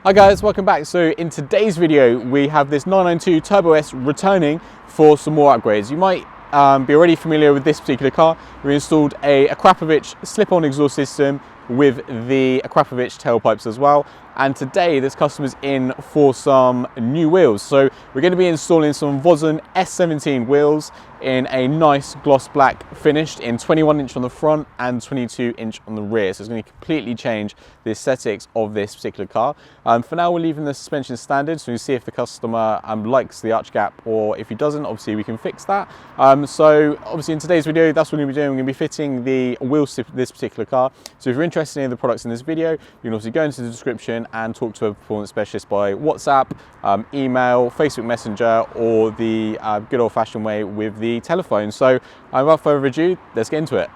Hi guys, welcome back. So in today's video we have this 992 Turbo S returning for some more upgrades. You might be already familiar with this particular car. We installed a Akrapovic slip-on exhaust system with the Akrapovic tailpipes as well. And today this customer's in for some new wheels. So we're going to be installing some Vossen S17 wheels in a nice gloss black finished in 21-inch on the front and 22-inch on the rear. So it's going to completely change the aesthetics of this particular car. For now we're leaving the suspension standard, so we see if the customer likes the arch gap, or if he doesn't, obviously we can fix that. So obviously in today's video that's what we're going to be doing. We're going to be fitting the wheels to this particular car. So if you're interested in any of the products in this video, you can obviously go into the description and talk to a performance specialist by WhatsApp, email, Facebook Messenger, or the good old-fashioned way with the telephone. So without further ado, let's get into it.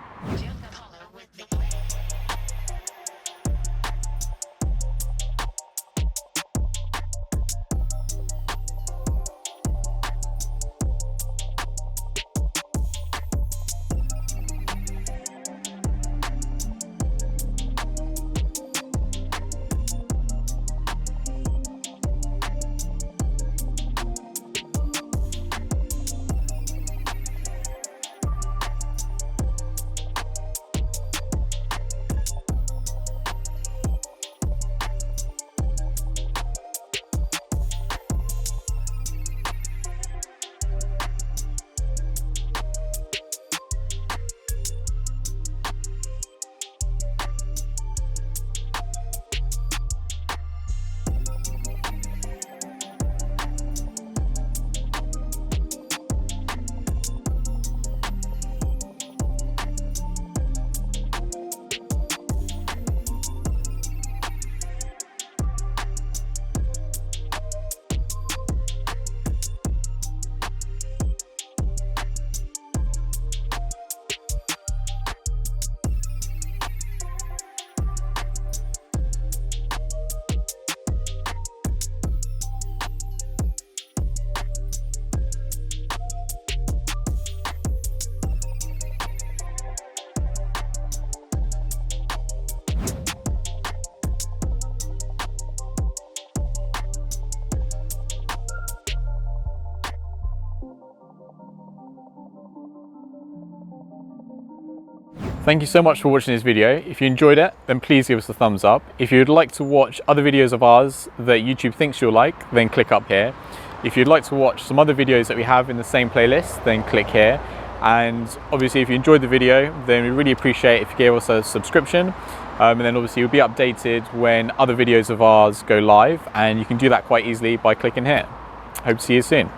Thank you so much for watching this video. If you enjoyed it, then please give us a thumbs up. If you'd like to watch other videos of ours that YouTube thinks you'll like, then click up here. If you'd like to watch some other videos that we have in the same playlist, then click here. And obviously if you enjoyed the video, then we really appreciate if you gave us a subscription. And then obviously you'll be updated when other videos of ours go live, and you can do that quite easily by clicking here. Hope to see you soon.